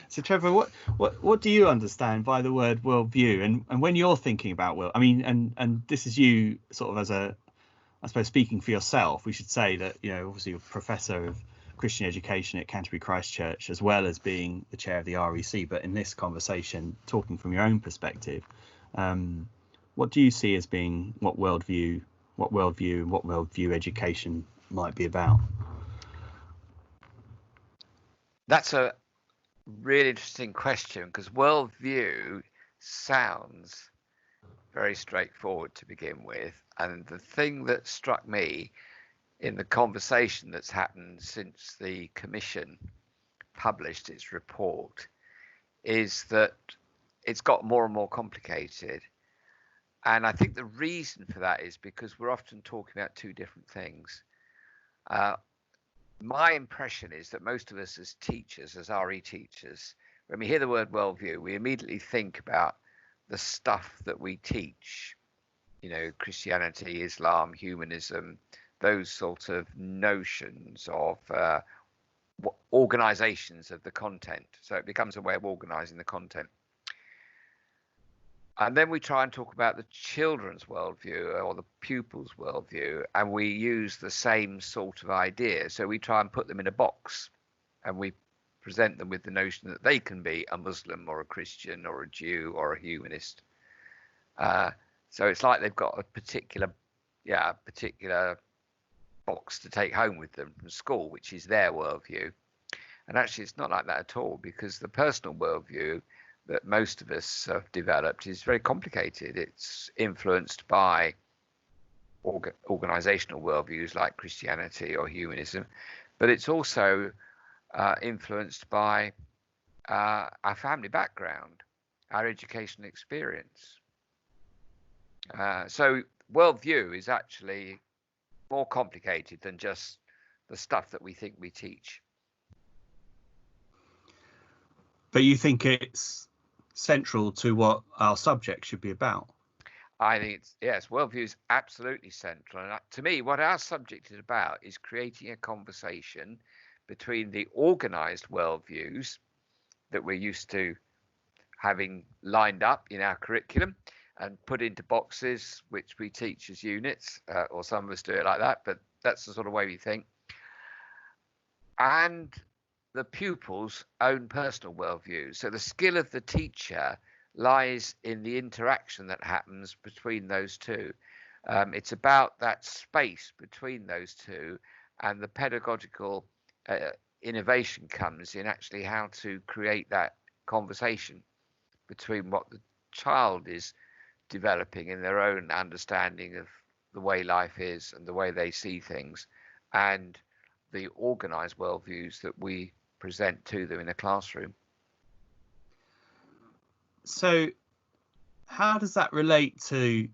So Trevor, what do you understand by the word worldview? And when you're thinking about world, I mean, and this is you sort of as a, I suppose, speaking for yourself, we should say that, obviously you're professor of Christian education at Canterbury Christ Church, as well as being the chair of the REC. But in this conversation, talking from your own perspective, what do you see as being what worldview and what worldview education might be about? That's a really interesting question, because worldview sounds very straightforward to begin with. And the thing that struck me in the conversation that's happened since the Commission published its report is that it's got more and more complicated. And I think the reason for that is because we're often talking about two different things. My impression is that most of us as teachers, as RE teachers, when we hear the word worldview, we immediately think about the stuff that we teach, Christianity, Islam, humanism, those sort of notions of organizations of the content. So it becomes a way of organizing the content. And then we try and talk about the children's worldview or the pupil's worldview, and we use the same sort of idea. So we try and put them in a box, and we present them with the notion that they can be a Muslim or a Christian or a Jew or a humanist. So it's like they've got a particular box to take home with them from school, which is their worldview. And actually, it's not like that at all, because the personal worldview that most of us have developed is very complicated. It's influenced by organizational worldviews like Christianity or humanism, but it's also influenced by our family background, our educational experience. So worldview is actually more complicated than just the stuff that we think we teach. But you think it's central to what our subject should be about? I think worldview is absolutely central. And to me, what our subject is about is creating a conversation between the organized worldviews that we're used to having lined up in our curriculum and put into boxes, which we teach as units, or some of us do it like that, but that's the sort of way we think. And the pupil's own personal worldview. So the skill of the teacher lies in the interaction that happens between those two. It's about that space between those two, and the pedagogical innovation comes in actually how to create that conversation between what the child is developing in their own understanding of the way life is and the way they see things, and the organized worldviews that we present to them in a classroom. So how does that relate to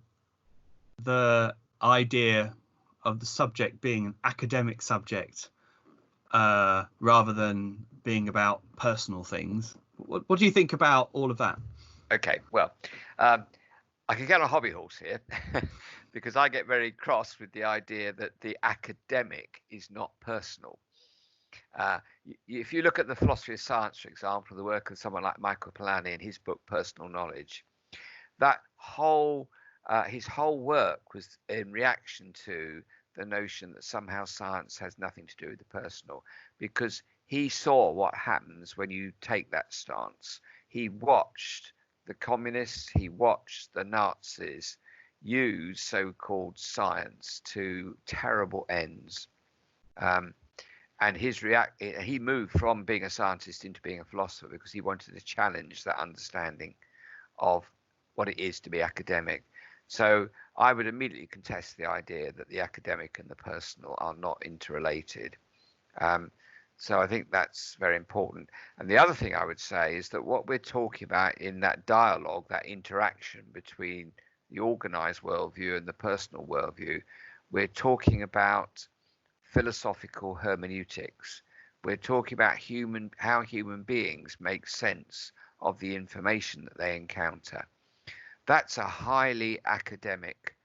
the idea of the subject being an academic subject rather than being about personal things? What do you think about all of that? Okay, well, I could get a hobby horse here because I get very cross with the idea that the academic is not personal. If you look at the philosophy of science, for example, the work of someone like Michael Polanyi in his book Personal Knowledge, that his whole work was in reaction to the notion that somehow science has nothing to do with the personal, because he saw what happens when you take that stance. He watched the communists, he watched the Nazis use so-called science to terrible ends. And he moved from being a scientist into being a philosopher because he wanted to challenge that understanding of what it is to be academic. So I would immediately contest the idea that the academic and the personal are not interrelated. So I think that's very important. And the other thing I would say is that what we're talking about in that dialogue, that interaction between the organized worldview and the personal worldview, we're talking about philosophical hermeneutics. We're talking about how human beings make sense of the information that they encounter. That's a highly academic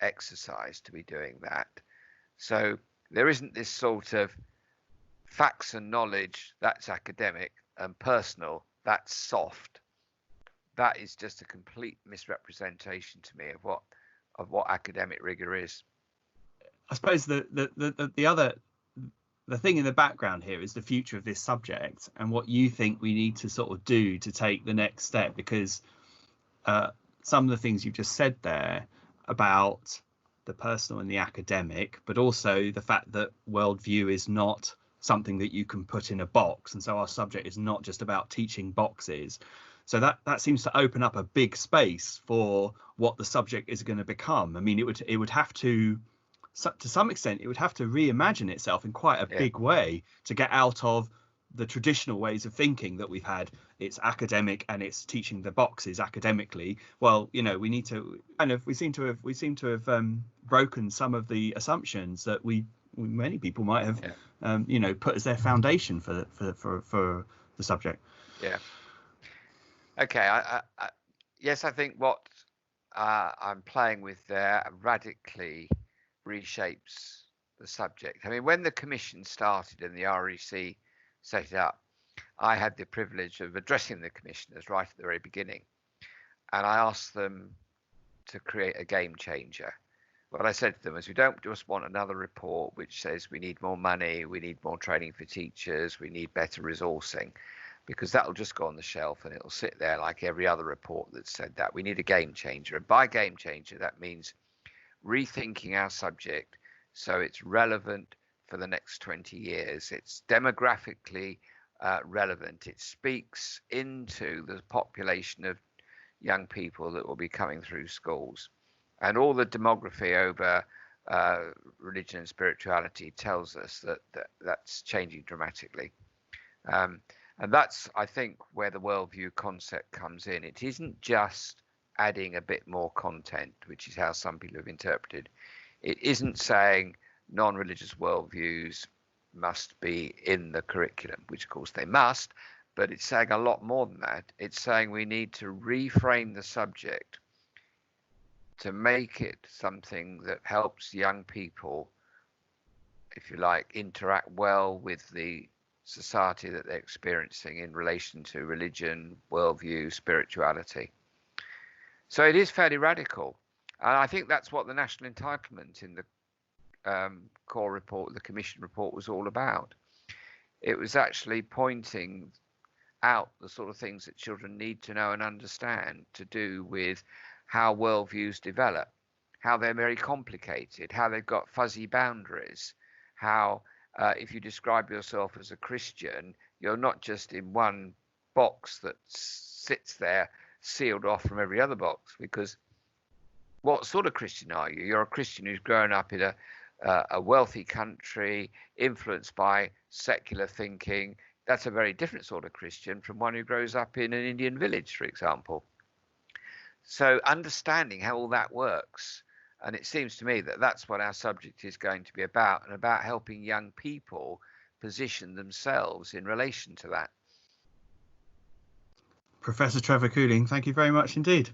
exercise to be doing that. So there isn't this sort of facts and knowledge, that's academic, and personal, that's soft. That is just a complete misrepresentation to me of what academic rigor is. I suppose the thing in the background here is the future of this subject and what you think we need to sort of do to take the next step, because some of the things you've just said there about the personal and the academic, but also the fact that worldview is not something that you can put in a box, and so our subject is not just about teaching boxes. So that seems to open up a big space for what the subject is going to become. I mean, it would have to some extent, it would have to reimagine itself in quite a big way to get out of the traditional ways of thinking that we've had. It's academic and it's teaching the boxes academically. Well, you know, we need to we seem to have broken some of the assumptions that many people might have put as their foundation for the subject. Yeah. Okay. Yes, I think what I'm playing with there radically reshapes the subject. I mean, when the commission started and the REC set it up, I had the privilege of addressing the commissioners right at the very beginning, and I asked them to create a game changer. What I said to them is, we don't just want another report which says we need more money, we need more training for teachers, we need better resourcing, because that'll just go on the shelf and it'll sit there like every other report that said that. We need a game changer, and by game changer that means rethinking our subject so it's relevant for the next 20 years. It's demographically relevant. It speaks into the population of young people that will be coming through schools. And all the demography over religion and spirituality tells us that's changing dramatically. And that's, I think, where the worldview concept comes in. It isn't just adding a bit more content, which is how some people have interpreted. It isn't saying non-religious worldviews must be in the curriculum, which of course they must, but it's saying a lot more than that. It's saying we need to reframe the subject to make it something that helps young people, if you like, interact well with the society that they're experiencing in relation to religion, worldview, spirituality. So it is fairly radical. And I think that's what the national entitlement in the core report, the commission report, was all about. It was actually pointing out the sort of things that children need to know and understand to do with how worldviews develop, how they're very complicated, how they've got fuzzy boundaries, how if you describe yourself as a Christian, you're not just in one box that sits there sealed off from every other box, because what sort of Christian are you? You're a Christian who's grown up in a wealthy country, influenced by secular thinking. That's a very different sort of Christian from one who grows up in an Indian village, for example. So understanding how all that works, and it seems to me that that's what our subject is going to be about, and about helping young people position themselves in relation to that. Professor Trevor Cooling, thank you very much indeed.